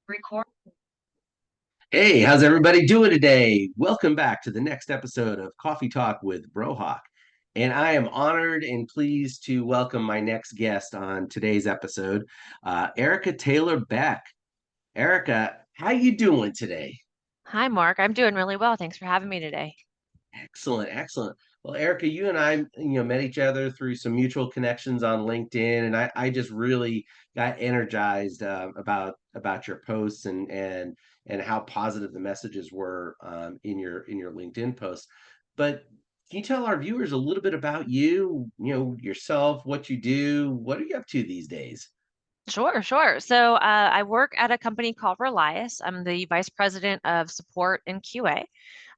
Record. Hey, how's everybody doing today? Welcome back to the next episode of Coffee Talk with Brohawk. And I am honored and pleased to welcome my next guest on today's episode, Erika Taylor-Beck. Erika, how you doing today? Hi, Mark. I'm doing really well. Thanks for having me today. Excellent, excellent. Well, Erika, you and I, met each other through some mutual connections on LinkedIn, and I just really got energized about your posts and how positive the messages were in your LinkedIn posts. But can you tell our viewers a little bit about you, yourself, what you do, what are you up to these days? Sure, sure. So I work at a company called Relias. I'm the vice president of support and QA.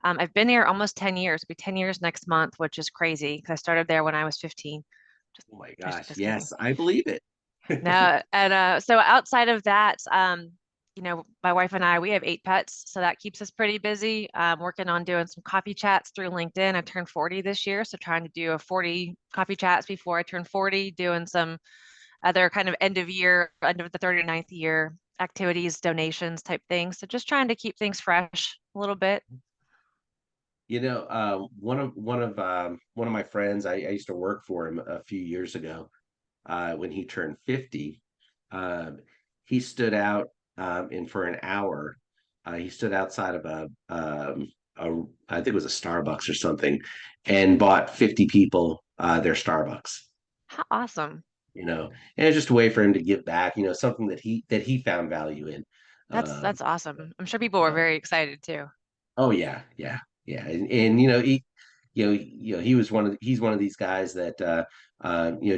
I've been here almost 10 years. It'll be 10 years next month, which is crazy because I started there when I was 15. Just, Oh my just, gosh, just kidding. yes, I believe it. No, and so outside of that, my wife and I, we have 8 pets, so that keeps us pretty busy. Working on doing some coffee chats through LinkedIn. I turned 40 this year, so trying to do a 40 coffee chats before I turn 40, doing some other kind of end of year, end of the 39th year activities, donations type things. So just trying to keep things fresh a little bit. One of my friends, I used to work for him a few years ago. When he turned 50, um, he stood out and for an hour, he stood outside of a I think it was a Starbucks or something, and bought 50 people their Starbucks. How awesome. And it's just a way for him to give back. Something that he found value in. Um, That's awesome. I'm sure people were very excited too. Oh yeah, yeah, yeah, and he's one of these guys that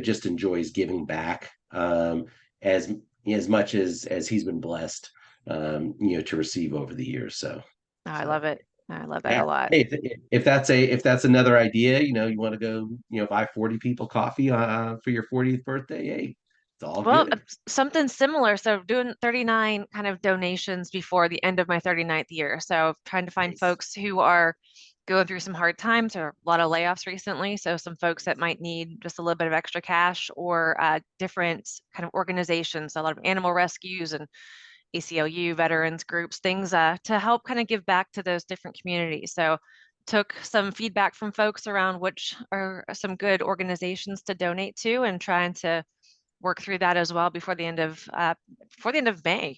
just enjoys giving back as much as he's been blessed to receive over the years. So Oh, I so love it. I love that a yeah. lot. Hey, if that's another idea, you want to go buy 40 people coffee for your 40th birthday. Hey, it's all Well, good. something similar. So doing 39 kind of donations before the end of my 39th year. So trying to find Nice. folks who are going through some hard times or a lot of layoffs recently. So some folks that might need just a little bit of extra cash or different kind of organizations, a lot of animal rescues and ACLU veterans groups, things to help kind of give back to those different communities. So took some feedback from folks around which are some good organizations to donate to and trying to work through that as well before the end of May.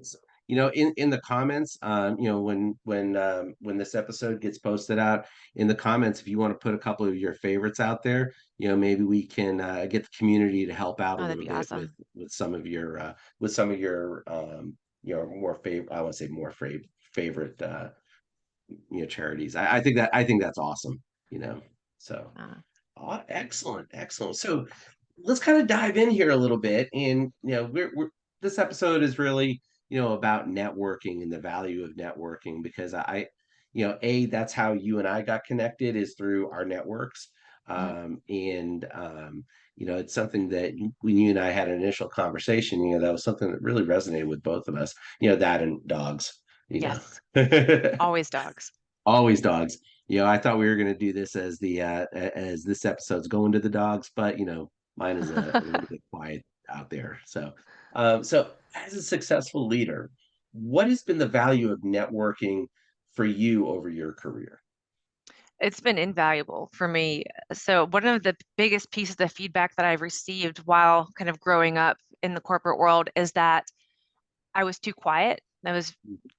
So, in the comments, when this episode gets posted out, in the comments, if you want to put a couple of your favorites out there, maybe we can get the community to help out a Oh, that'd little be bit awesome. with some of your more favorite, I want to say more favorite charities. I think that's awesome. You know, so Uh, excellent, excellent. So let's kind of dive in here a little bit. And, we're this episode is really, about networking and the value of networking because that's how you and I got connected is through our networks. mhm. It's something that when you and I had an initial conversation, that was something that really resonated with both of us, that and dogs, you know. Yes, always dogs. Always dogs. I thought we were going to do this as this episode's going to the dogs, but mine is a little bit quiet out there. So as a successful leader, what has been the value of networking for you over your career? It's been invaluable for me. So one of the biggest pieces of feedback that I've received while kind of growing up in the corporate world is that I was too quiet. I was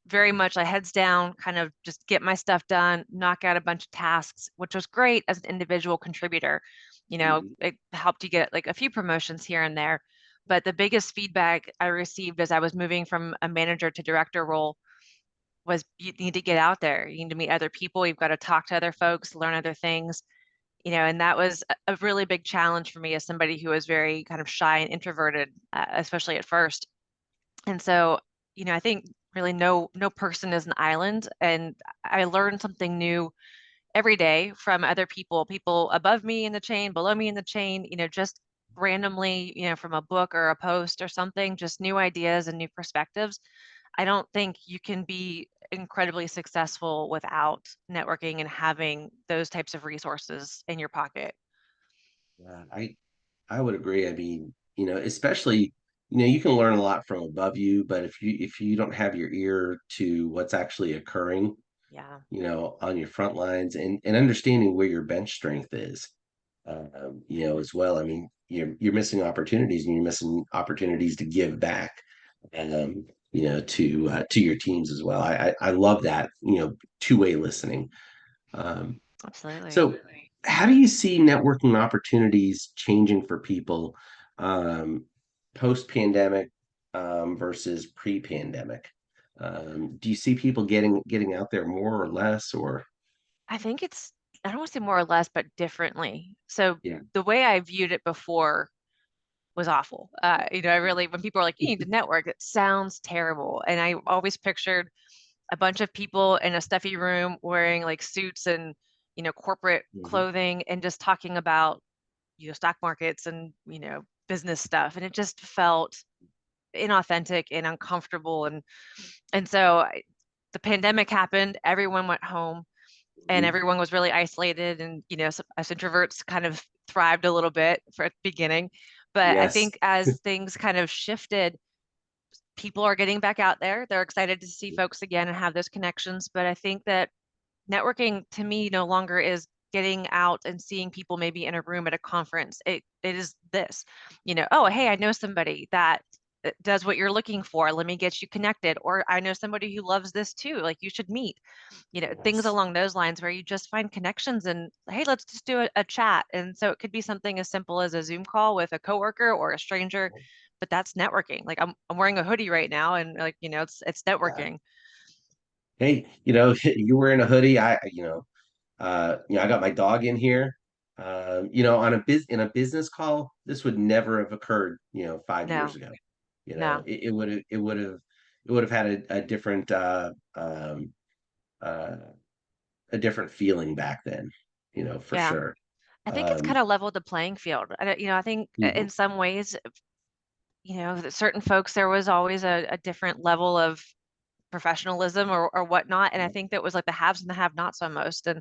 very much like heads down, kind of just get my stuff done, knock out a bunch of tasks, which was great as an individual contributor. Mhm. It helped you get like a few promotions here and there. But the biggest feedback I received as I was moving from a manager to director role was you need to get out there. You need to meet other people. You've got to talk to other folks, learn other things, and that was a really big challenge for me as somebody who was very kind of shy and introverted, especially at first. And so, I think really no person is an island, and I learned something new every day from other people, people above me in the chain, below me in the chain, just randomly, from a book or a post or something, just new ideas and new perspectives. I don't think you can be incredibly successful without networking and having those types of resources in your pocket. Yeah, I would agree. I mean, especially you can learn a lot from above you, but if you don't have your ear to what's actually occurring, Yeah, on your front lines, and understanding where your bench strength is, as well. I mean, you're missing opportunities, and you're missing opportunities to give back, to your teams as well. I love that, two-way listening. Um, absolutely. so, how do you see networking opportunities changing for people, um, post-pandemic, versus pre-pandemic? Do you see people getting out there more or less, or I think it's, I don't want to say more or less, but differently. So yeah, the way I viewed it before was awful. I really, when people are like, you need to network, it sounds terrible. And I always pictured a bunch of people in a stuffy room wearing like suits and, corporate mhm, clothing and just talking about, stock markets and, business stuff. And it just felt inauthentic and uncomfortable. And so the pandemic happened, everyone went home and mhm. everyone was really isolated. And, us introverts kind of thrived a little bit for at the beginning. But I Yes, think as things kind of shifted, people are getting back out there. They're excited to see folks again and have those connections. But I think that networking to me no longer is getting out and seeing people maybe in a room at a conference. It is this, oh, hey, I know somebody that does what you're looking for. Let me get you connected. Or I know somebody who loves this too. Like you should meet, things yes, along those lines where you just find connections and hey, let's just do a chat. And so it could be something as simple as a Zoom call with a coworker or a stranger, but that's networking. Like I'm wearing a hoodie right now and like, it's yeah. networking. Hey, you were in a hoodie. I got my dog in here. On in a business call, this would never have occurred, 5 years No, ago. no. It would have had uh, a different feeling back then, for Yeah. sure. I think it's kind Um, of leveled the playing field. I think in mhm, some ways, that certain folks, there was always a different level of professionalism or whatnot. And I think that was like the haves and the have-nots almost. And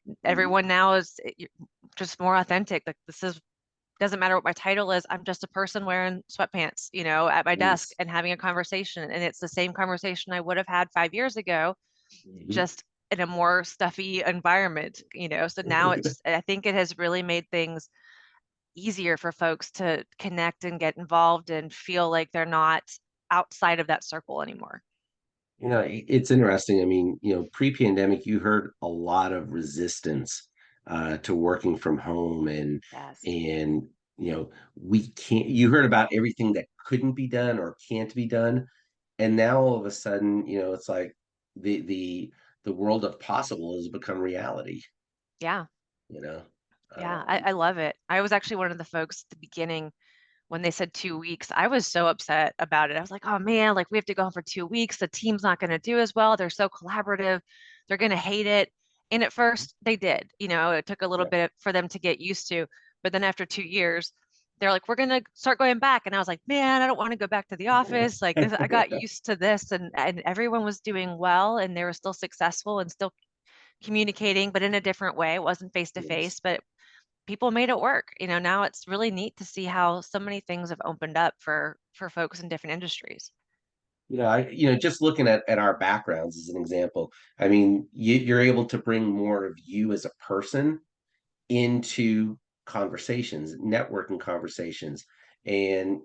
mhm, everyone now is just more authentic. Like this is, doesn't matter what my title is. I'm just a person wearing sweatpants, at my desk yes, and having a conversation. And it's the same conversation I would have had 5 years ago, mhm. just in a more stuffy environment. So now I think it has really made things easier for folks to connect and get involved and feel like they're not outside of that circle anymore. It's interesting. I mean, pre-pandemic, you heard a lot of resistance, to working from home, Yes. and we can't. You heard about everything that couldn't be done or can't be done, and now all of a sudden, it's like the world of possible has become reality. Yeah. You know, Yeah. I love it. I was actually one of the folks at the beginning when they said 2 weeks. I was so upset about it. I was like, oh man, like we have to go home for 2 weeks. The team's not going to do as well. They're so collaborative. They're going to hate it. And at first they did. It took a little yeah, bit for them to get used to. But then after 2 years, they're like, we're going to start going back. And I was like, man, I don't want to go back to the office. Like this, I got used to this and everyone was doing well and they were still successful and still communicating, but in a different way. It wasn't face to yes. face, but people made it work. Now it's really neat to see how so many things have opened up for folks in different industries. Just looking at our backgrounds as an example. I mean, you're able to bring more of you as a person into conversations, networking conversations, and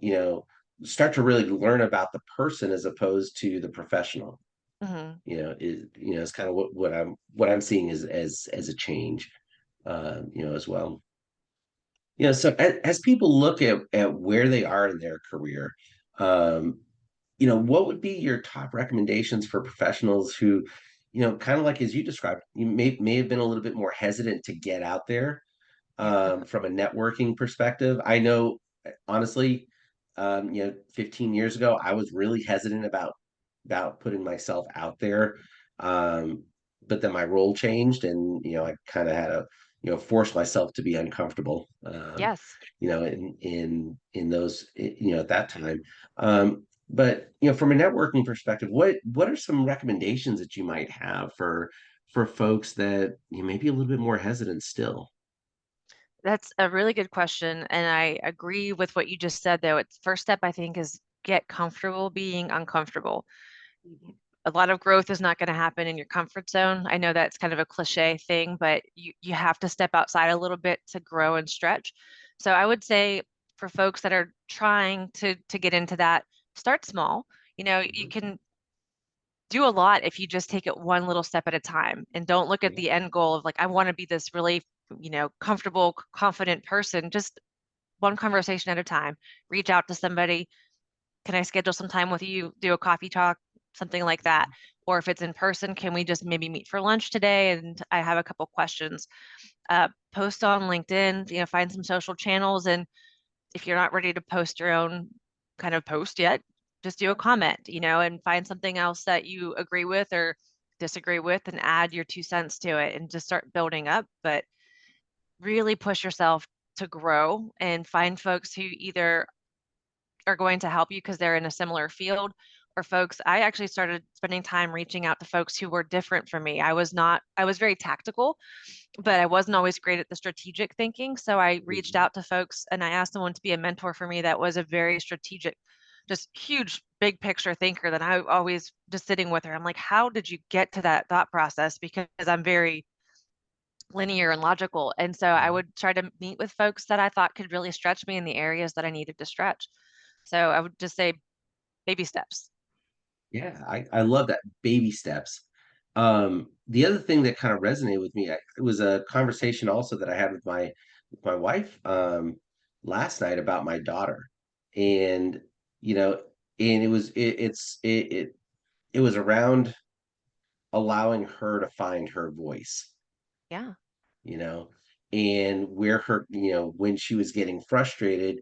start to really learn about the person as opposed to the professional. Hmm. Is kind of what I'm seeing as a change, as well. So as people look at where they are in their career, um, what would be your top recommendations for professionals who, kind of like as you described, you may have been a little bit more hesitant to get out there, Yeah. from a networking perspective. I know, honestly, 15 years ago, I was really hesitant about putting myself out there. Um, but then my role changed, and I kind of had to, force myself to be uncomfortable. Yes. In those, at that time. But from a networking perspective, what are some recommendations that you might have for folks that may be a little bit more hesitant still? That's a really good question. And I agree with what you just said, though. It's first step, I think, is get comfortable being uncomfortable. Mhm. A lot of growth is not going to happen in your comfort zone. I know that's kind of a cliche thing, but you have to step outside a little bit to grow and stretch. So I would say for folks that are trying to get into that, start small. You Mhm. can do a lot if you just take it one little step at a time and don't look at Yeah. the end goal of like, I want to be this really, comfortable, confident person. Just one conversation at a time. Reach out to somebody. Can I schedule some time with you, do a coffee talk, something like that? Mhm. Or if it's in person, can we just maybe meet for lunch today? And I have a couple questions. Post on LinkedIn, find some social channels. And if you're not ready to post your own kind of post yet, just do a comment, and find something else that you agree with or disagree with and add your 2 cents to it and just start building up. But really push yourself to grow and find folks who either are going to help you because they're in a similar field or folks. I actually started spending time reaching out to folks who were different from me. I was very tactical, but I wasn't always great at the strategic thinking. So I reached Mhm. out to folks and I asked someone to be a mentor for me that was a very strategic, just huge, big picture thinker that I always just sitting with her. I'm like, how did you get to that thought process? Because I'm very linear and logical. And so I Mhm. would try to meet with folks that I thought could really stretch me in the areas that I needed to stretch. So I would just say baby steps. Yeah, I love that baby steps. The other thing that kind of resonated with me, it was a conversation also that I had with my wife last night about my daughter, and you know, and it was around allowing her to find her voice, Yeah. you know, and where her, when she was getting frustrated,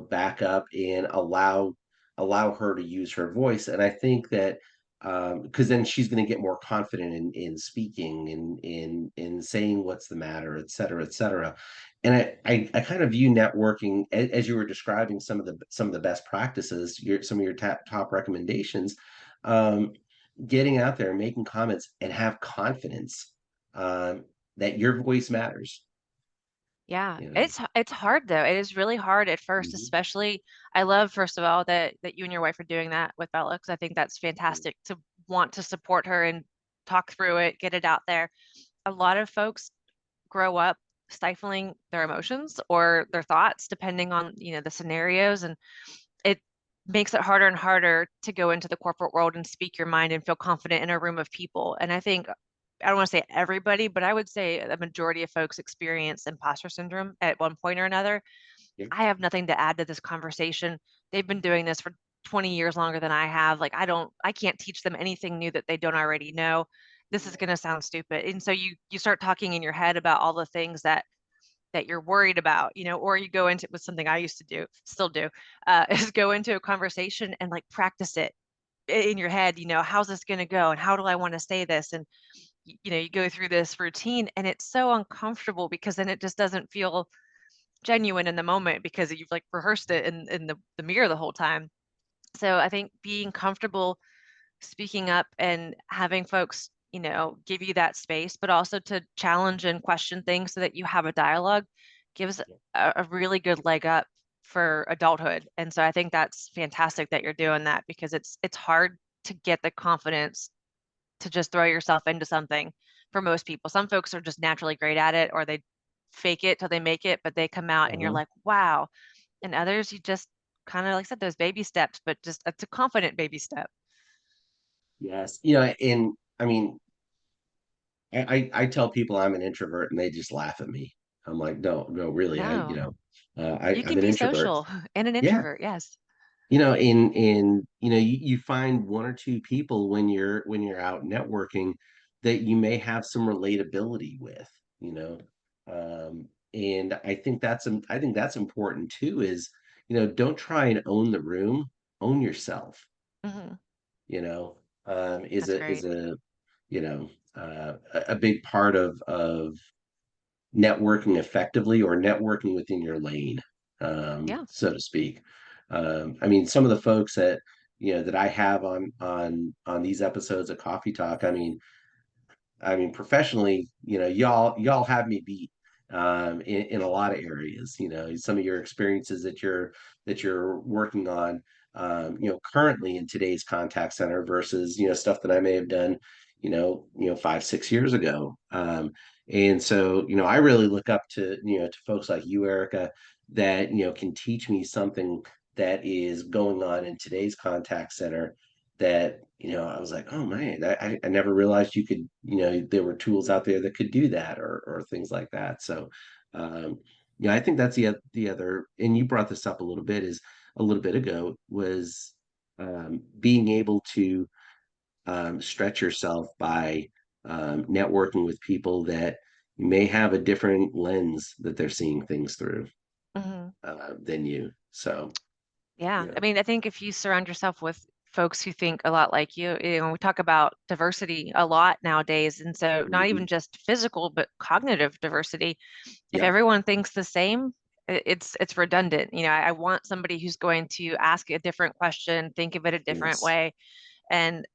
back up and allow her to use her voice. And I think that because then she's going to get more confident in speaking and in saying what's the matter, et cetera, et cetera. And I kind of view networking as you were describing some of the best practices, some of your top recommendations, um, getting out there and making comments and have confidence. That your voice matters, Yeah. you know? It's hard though. It is really hard at first, Mhm. especially I love first of all that you and your wife are doing that with Bella because I think that's Mm. fantastic to want to support her and talk through it, get it out there. A lot of folks grow up stifling their emotions or their thoughts depending on, the scenarios, and it makes it harder and harder to go into the corporate world and speak your mind and feel confident in a room of people. And I think, I don't want to say everybody, but I would say a majority of folks experience imposter syndrome at one point or another. Yeah. I have nothing to add to this conversation. They've been doing this for 20 years longer than I have. Like, I can't teach them anything new that they don't already know. This is Yeah. going to sound stupid. And so you start talking in your head about all the things that you're worried about, or you go into with something I used to do, still do, is go into a conversation and like practice it in your head, how's this going to go and how do I want to say this? And, you go through this routine and it's so uncomfortable because then it just doesn't feel genuine in the moment because you've like rehearsed it in the mirror the whole time. So I think being comfortable speaking up and having folks, give you that space, but also to challenge and question things so that you have a dialogue gives a really good leg up for adulthood. And so I think that's fantastic that you're doing that because it's hard to get the confidence to just throw yourself into something for most people. Some folks are just naturally great at it or they fake it till they make it, but they come out and you're Uh-huh. like, wow. And others, you just kind of like I said, those baby steps, but just it's a confident baby step. Yes. And I mean, I tell people I'm an introvert and they just laugh at me. I'm like, no, no, really, No, you I'm can an be introvert. social and an Yeah. introvert. Yes. You find one or two people when you're out networking that you may have some relatability with, you know. And I think that's important too, is, don't try and own the room, own yourself, Hmm. you know, That's great. is a big part of networking effectively or networking within your lane, Yeah. so to speak. I mean, some of the folks that I have on these episodes of Coffee Talk, I mean, professionally, y'all have me beat in a lot of areas. Some of your experiences that you're working on. currently in today's contact center versus, stuff that I may have done, 5, 6 years ago. And so, I really look up to folks like you, Erica, that, can teach me something that is going on in today's contact center that, I was like, oh man, I never realized you could, there were tools out there that could do that or things like that. So, um, I think that's the other, and you brought this up a little bit ago was being able to stretch yourself by networking with people that may have a different lens that they're seeing things through Mhm. than you. So, Yeah. yeah. I mean, I think if you surround yourself with folks who think a lot like you, we talk about diversity a lot nowadays. And so not even Mhm. just physical, but cognitive diversity. If Yep. everyone thinks the same, it's redundant. I want somebody who's going to ask a different question, think of it a different Yes. way. And,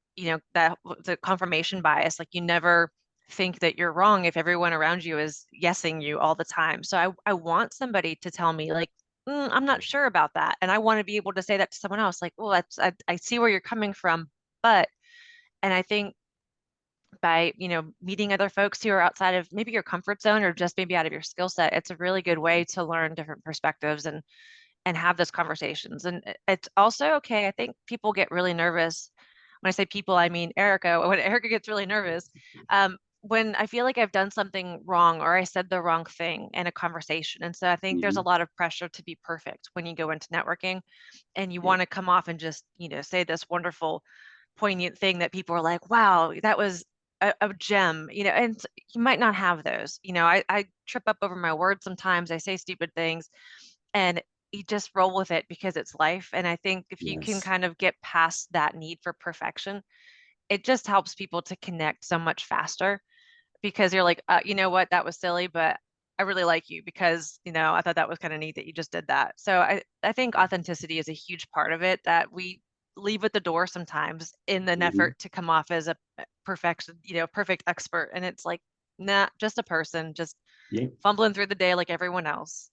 that the confirmation bias, like you never think that you're wrong if everyone around you is yesing you all the time. So I want somebody to tell me like, I'm not sure about that. And I want to be able to say that to someone else, like, well, I see where you're coming from, but, and I think by, meeting other folks who are outside of maybe your comfort zone or just maybe out of your skill set, it's a really good way to learn different perspectives and have those conversations. And it's also okay. I think people get really nervous. When I say people, I mean Erica. When Erica gets really nervous, when I feel like I've done something wrong or I said the wrong thing in a conversation. And so I think there's a Hmm. lot of pressure to be perfect when you go into networking and you Yeah. want to come off and just, say this wonderful, poignant thing that people are like, wow, that was a gem, and you might not have those. I trip up over my words sometimes. I say stupid things and you just roll with it because it's life. And I think if you can Yes. kind of get past that need for perfection, it just helps people to connect so much faster because you're like, you know what, that was silly, but I really like you because, I thought that was kind of neat that you just did that. So I think authenticity is a huge part of it that we leave at the door sometimes in an Hmm. effort to come off as a perfection, perfect expert. And it's like, nah, just a person, just Yeah. fumbling through the day like everyone else.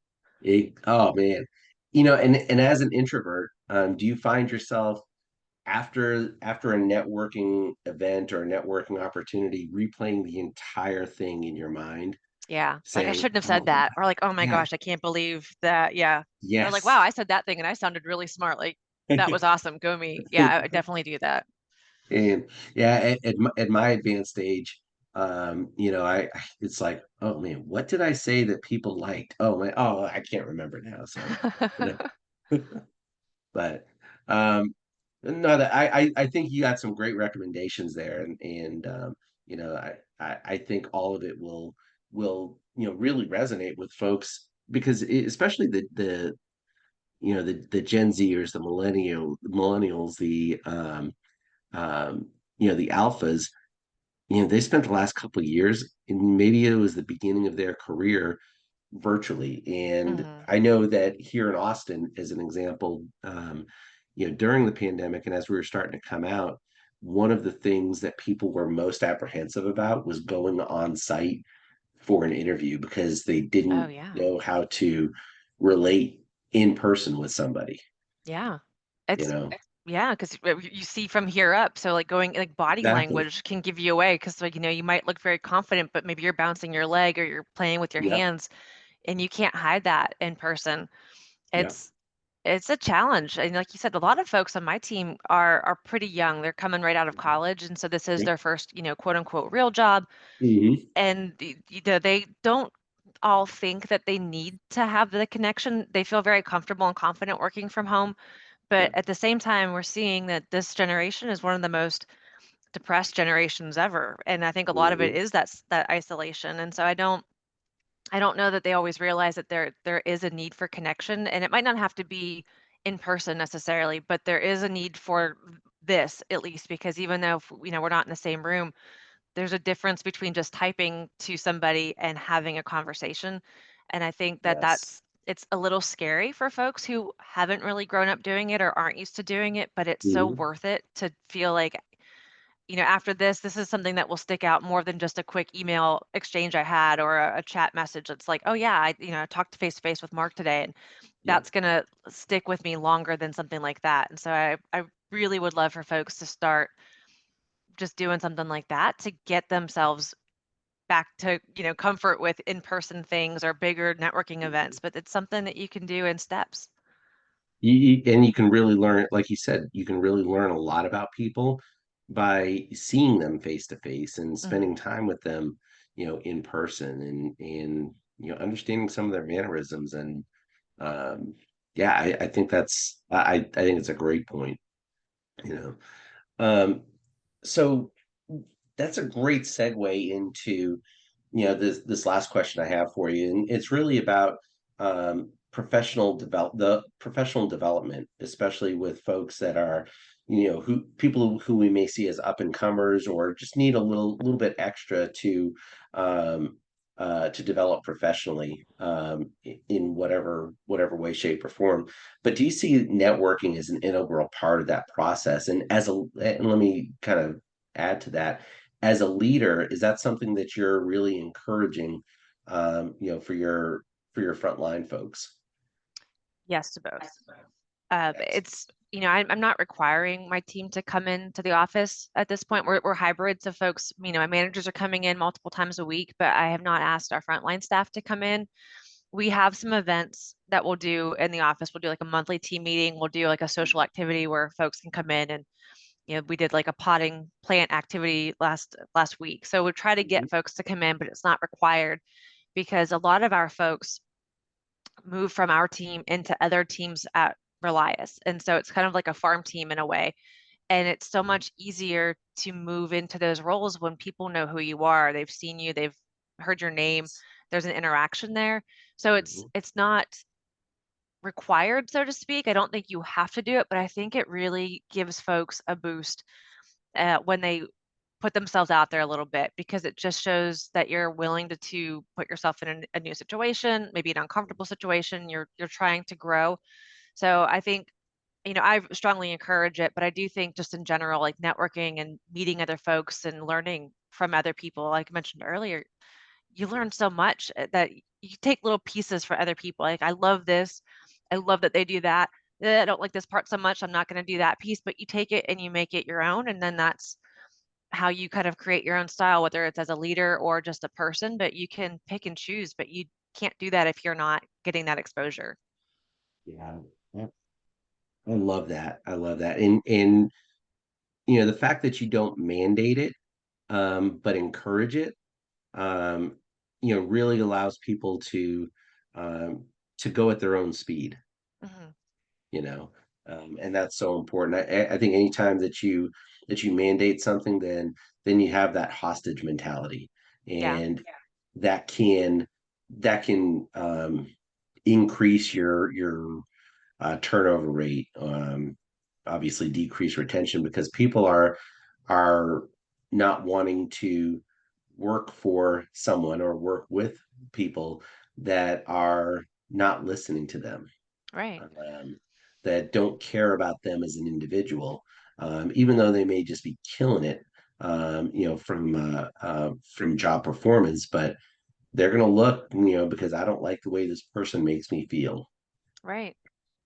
Oh man. And as an introvert, do you find yourself after a networking event or a networking opportunity replaying the entire thing in your mind, Yeah. Like I saying, shouldn't have said "Oh that. Or like, oh my yeah, gosh, I can't believe that. Yeah. Or like, yes." wow, I said that thing and I sounded really smart. Like that was awesome. Go me. Yeah, I would definitely do that. And yeah, at my advanced age, it's like, oh man, what did I say that people liked? Oh man, oh, I can't remember now. So, you but um, no, that I think you got some great recommendations there, and I think all of it will really resonate with folks because especially the Gen Zers, the millennials, um, the alphas, they spent the last couple of years, and maybe it was the beginning of their career virtually. And Hmm. I know that here in Austin, as an example, during the pandemic and as we were starting to come out, one of the things that people were most apprehensive about was going on site for an interview because they Oh didn't yeah. know how to relate in person with somebody, Yeah. you It's know? yeah, because you see from here up. So like going like body Exactly. language can give you away because like, you might look very confident, but maybe you're bouncing your leg or you're playing with your Yep. hands and you can't hide that in person. Yep. It's a challenge. And like you said, a lot of folks on my team are pretty young. They're coming right out of college. And so this is Yep. their first, quote unquote real job. Hmm. And they don't all think that they need to have the connection. They feel very comfortable and confident working from home. But Yep. at the same time, we're seeing that this generation is one of the most depressed generations ever. And I think a lot of it Hmm. is that isolation. And so I don't know that they always realize that there is a need for connection, and it might not have to be in person necessarily, but there is a need for this at least because even though we're not in the same room, there's a difference between just typing to somebody and having a conversation. And I think that Yes. it's a little scary for folks who haven't really grown up doing it or aren't used to doing it, but it's so Hmm. worth it to feel like after this is something that will stick out more than just a quick email exchange I had or a chat message. It's like, oh yeah, I talked face to face with Mark today, and Yep. that's going to stick with me longer than something like that. And so I really would love for folks to start just doing something like that to get themselves back to, comfort with in-person things or bigger networking events, but it's something that you can do in steps. And you can really learn, like you said, you can really learn a lot about people by seeing them face to face and Hmm. spending time with them, in person and understanding some of their mannerisms. And yeah, I think I think it's a great point, you know. Um, so that's a great segue into, this last question I have for you, and it's really about professional development, especially with folks that are, who people who we may see as up and comers or just need a little bit extra to develop professionally in whatever way, shape, or form. But do you see networking as an integral part of that process? And let me kind of add to that, as a leader, is that something that you're really encouraging, for your frontline folks? Yes to both. Excellent. It's, I'm not requiring my team to come into the office at this point. We're hybrid. So folks, my managers are coming in multiple times a week, but I have not asked our frontline staff to come in. We have some events that we'll do in the office. We'll do like a monthly team meeting. We'll do like a social activity where folks can come in and, we did like a potting plant activity last week. So we try to Mhm. get folks to come in, but it's not required because a lot of our folks move from our team into other teams at Relias. And so it's kind of like a farm team in a way. And it's so much easier to move into those roles when people know who you are. They've seen you, they've heard your name, there's an interaction there. So it's Mhm. it's not required, so to speak. I don't think you have to do it, but I think it really gives folks a boost when they put themselves out there a little bit because it just shows that you're willing to put yourself in a new situation, maybe an uncomfortable situation. You're trying to grow. So I think, I strongly encourage it, but I do think just in general, like networking and meeting other folks and learning from other people, like I mentioned earlier, you learn so much that you take little pieces for other people. Like, I love this. I love that they do that. I don't like this part so much. I'm not going to do that piece, but you take it and you make it your own. And then that's how you kind of create your own style, whether it's as a leader or just a person, but you can pick and choose, but you can't do that if you're not getting that exposure. Yeah. Yeah. I love that. I love that. And the fact that you don't mandate it, but encourage it, um, really allows people um, to go at their own speed. Hmm. you know and that's so important. I think anytime that you mandate something, then you have that hostage mentality, Yeah. and that can increase your turnover rate, obviously decrease retention because people are not wanting to work for someone or work with people that are not listening to them, Right. um, that don't care about them as an individual, even though they may just be killing it, from job performance, but they're going to look, because I don't like the way this person makes me feel, Right.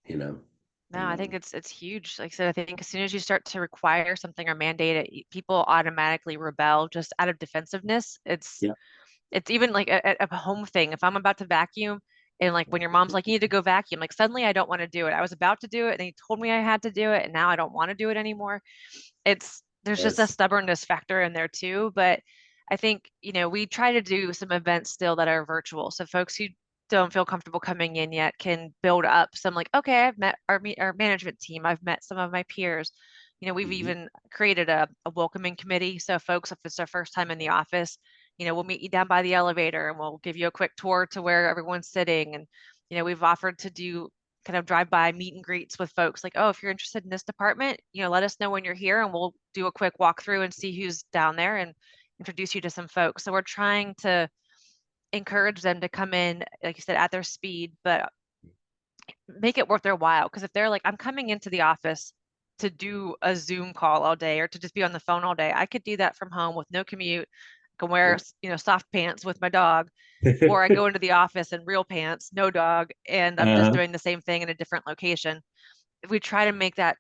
you know. No, I think Um, it's huge. Like I said, I think as soon as you start to require something or mandate it, people automatically rebel just out of defensiveness. yeah. It's even like a home thing. If I'm about to vacuum and like when your mom's like, you need to go vacuum, like suddenly I don't want to do it. I was about to do it and you told me I had to do it and now I don't want to do it anymore. There's just a Yes. stubbornness factor in there too. But I think, we try to do some events still that are virtual. So folks who don't feel comfortable coming in yet can build up some like, okay, I've met our management team. I've met some of my peers. We've Mhm. even created a welcoming committee. So folks, if it's their first time in the office, we'll meet you down by the elevator and we'll give you a quick tour to where everyone's sitting. And, we've offered to do kind of drive by meet and greets with folks like, oh, if you're interested in this department, let us know when you're here and we'll do a quick walkthrough and see who's down there and introduce you to some folks. So we're trying to encourage them to come in, like you said, at their speed, but make it worth their while. Because if they're like, I'm coming into the office to do a Zoom call all day or to just be on the phone all day, I could do that from home with no commute, can wear, soft pants with my dog, or I go into the office in real pants, no dog, and I'm just Uh, doing the same thing in a different location. If we try to make that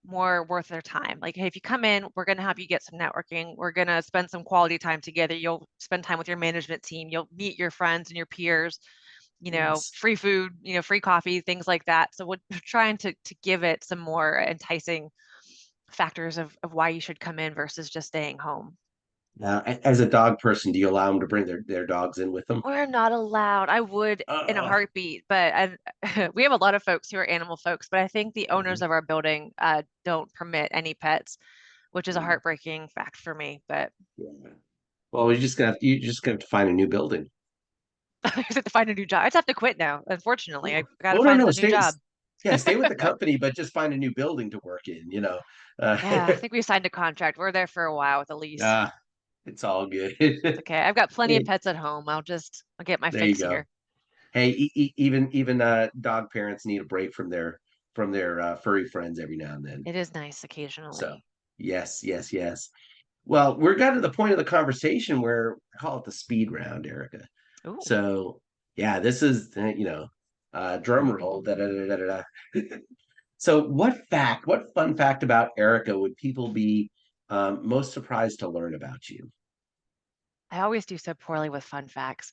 more worth their time. Like, hey, if you come in, we're going to have you get some networking. We're going to spend some quality time together. You'll spend time with your management team. You'll meet your friends and your peers, yes. free food, free coffee, things like that. So we're trying to give it some more enticing factors of why you should come in versus just staying home. Now, as a dog person, do you allow them to bring their dogs in with them? We're not allowed. I would in a Uh, heartbeat, but we have a lot of folks who are animal folks, but I think the owners mhm. of our building don't permit any pets, which is a heartbreaking fact for me. But Yeah. Well, you just gonna have to find a new building. I have to find a new job. I just have to quit now. Unfortunately, I got to Oh no, find no, a new stay. job. Yeah, stay with the company, but just find a new building to work in. Uh, Yeah, I think we signed a contract. We're there for a while with a lease. ah, it's all good. It's okay. I've got plenty of Hey, pets at home. I'll get my there you fix go. here. Hey, even dog parents need a break from their furry friends every now and then. It is nice So occasionally. yes, yes, yes. Well, we're got to the point of the conversation where I call it the speed round, Erica. Ooh. So yeah, this is drum roll. Da, da, da, da, da. Da. So what fun fact about Erica would people be most surprised to learn about you? I always do so poorly with fun facts.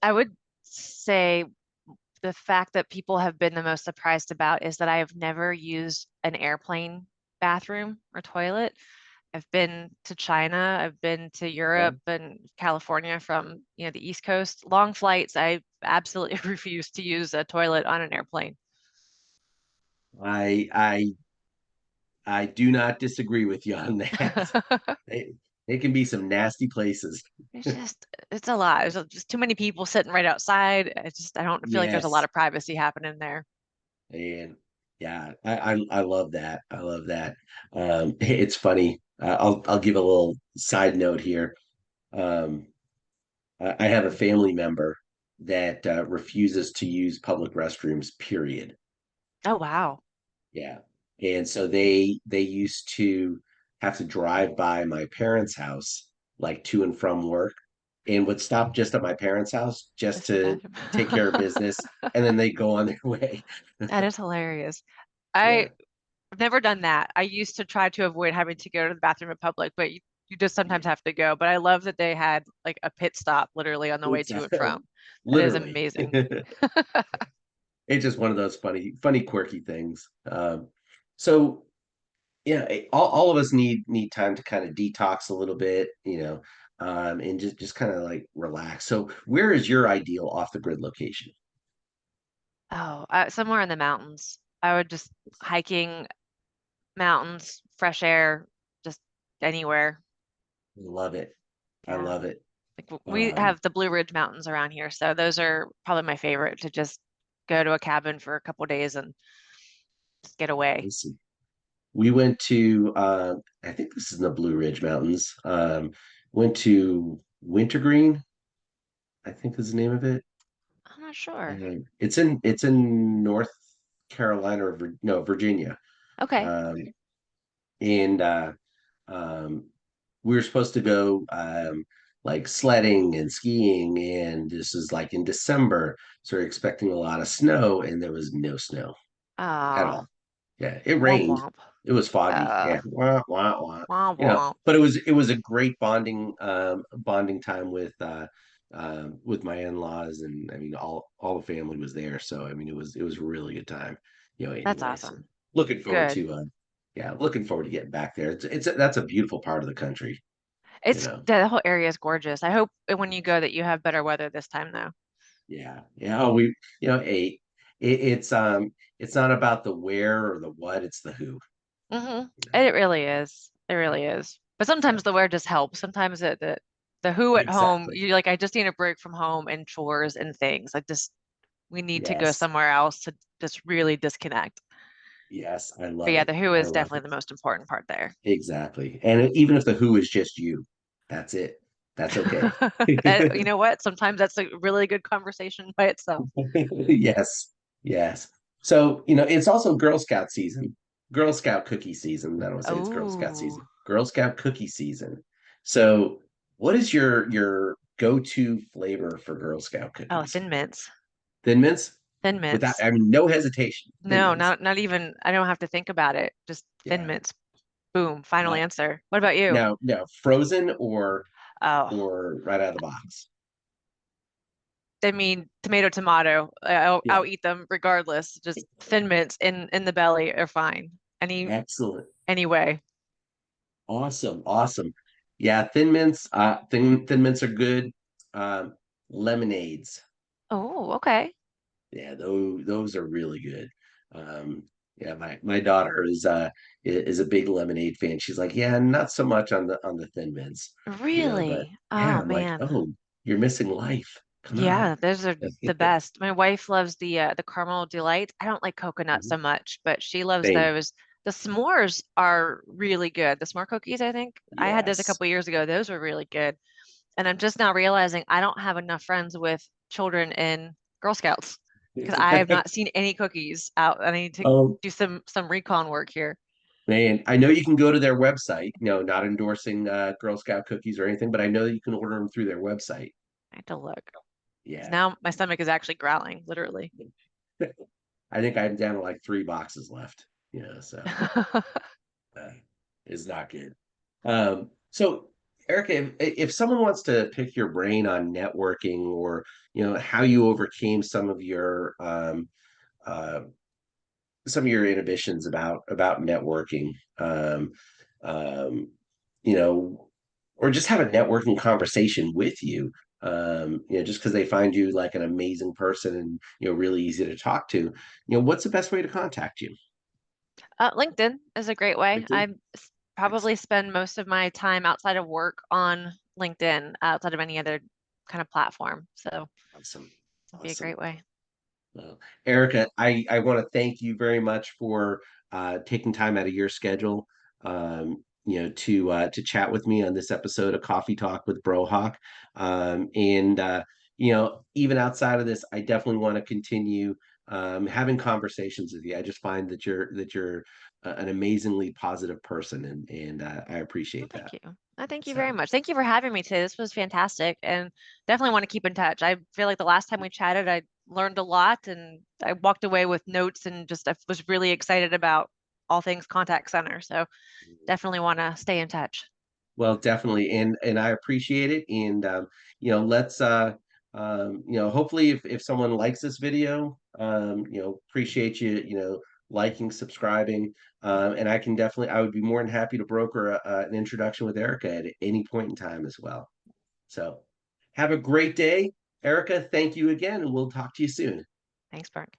I would say the fact that people have been the most surprised about is that I have never used an airplane bathroom or toilet. I've been to China, I've been to Uh, Europe and California from, the East Coast. Long flights, I absolutely refuse to use a toilet on an airplane. I I I do not disagree with you on that. They, they can be some nasty places. It's a lot. There's just too many people sitting right outside. I don't feel like there's a lot Yes. of privacy happening there. And yeah, I love that. I love that. It's funny. I'll give a little side note here. Um, I have a family member that refuses to use public restrooms, period. Oh, wow. Yeah. And so they used to have to drive by my parents' house, like to and from work, and would stop just at my parents' house just Just the to bathroom. take care of business, and then they go on their way. That is hilarious. Yeah. I've never done that. I used to try to avoid having to go to the bathroom in public, but you just sometimes Yeah. have to go. But I love that they had like a pit stop literally on the way It's to and from. That is literally. amazing. It's just one of those funny, quirky things. So yeah, all of us need time to kind of detox a little bit, and just kind of like relax. So where is your ideal off the grid location? Oh, somewhere in the mountains. I would just hiking, mountains, fresh air, just anywhere. Love it. I Yeah. love it. Like we Um, have the Blue Ridge Mountains around here, so those are probably my favorite to just go to a cabin for a couple days and just get away. Listen, we went to I think this is in the Blue Ridge Mountains. Went to Wintergreen, I think is the name of it. I'm not sure. It's in North Carolina or no, Virginia. Okay. Um, and we were supposed to go like sledding and skiing, and this is like in December, so we're expecting a lot of snow, and there was no snow at Oh, all. Yeah, it womp rained. womp. It was foggy. Uh, Yeah, wah, wah, wah. womp womp. But it was a great bonding time with my in-laws, and I mean all the family was there, so I mean it was a really good time, That's anyway. So awesome. looking forward Good. to yeah, looking forward to getting back there. That's a beautiful part of the country, you It's know. the whole area is gorgeous. I hope when you go that you have better weather this time though. Yeah, yeah. Oh, it's not about the where or the what, it's the who. Hmm. You know? It really is. It really is. But Yeah, sometimes the where just helps. Sometimes the who at home, exactly. you like, I just need a break from home and chores and things. We need to go Yes, somewhere else to just really disconnect. yes. I But love yeah, it. the who I is love definitely it. the most important part there. Exactly. And even if the who is just you, that's it. That's okay. You know what? Sometimes that's a really good conversation by itself. Yes, yes. So, it's also Girl Scout season, Girl Scout cookie season. I don't want to say it's Girl Scout Oh, season, Girl Scout cookie season. So, What is your go-to flavor for Girl Scout Oh, cookies? Thin Mints. Thin mints? Thin Without, Mints. I mean, no hesitation. Thin No, mints. not even, I don't have to think about it. Just Thin Yeah. Mints. Boom, final Uh, answer. What about you? now, frozen Oh, or right out of the box. I mean, tomato, tomato. I'll Yeah. eat them regardless. Just Thin Mints in the belly are fine. Excellent. Any way. Awesome. Awesome. Yeah, thin mints. Thin mints are good. Um, Lemonades. Oh, okay. Yeah, those are really good. Um, yeah, my daughter is a big lemonade fan. She's like, yeah, not so much on the thin mints, but Really? yeah, Oh I'm like, man. oh, you're missing life. Come on. Yeah, those are the best. My wife loves the caramel delight. I don't like coconut so much, but she loves Same. those. The s'mores are really good. The s'more cookies, I think. I had those a Yes. couple years ago. Those were really good. And I'm just now realizing I don't have enough friends with children in Girl Scouts because I have not seen any cookies out. I need to Oh do some recon work here. man, I know you can go to their website. No, not endorsing Girl Scout cookies or anything, but I know that you can order them through their website. I have to look. Because Yeah. now my stomach is actually growling, literally. I think I'm down to like 3 boxes left. So uh, it's not good. So Erica, if someone wants to pick your brain on networking or how you overcame uh, some of your inhibitions about networking, um, you know, or just have a networking conversation with you. Just because they find you like an amazing person and really easy to talk to. What's the best way to contact you? LinkedIn is a great way. LinkedIn. Probably Excellent. spend most of my time outside of work on LinkedIn, outside of any other kind of platform. So Awesome. it'd be a Awesome. great way. Well, Erica, I want to thank you very much for taking time out of your schedule, to chat with me on this episode of Coffee Talk with Brohawk. And even outside of this, I definitely want to continue having conversations with you. I just find that you're an amazingly positive person, and I Well, appreciate thank that. you. I thank you very So. much. Thank you for having me today. This was fantastic and definitely want to keep in touch. I feel like the last time we chatted, I learned a lot and I walked away with notes and just I was really excited about all things contact center. So definitely want to stay in touch. Well, definitely, and I appreciate it. And let's hopefully if someone likes this video, appreciate you, liking, subscribing, and I would be more than happy to broker an introduction with Erica at any point in time as well. So, have a great day, Erica. Thank you again, and we'll talk to you soon. Thanks, Bernd.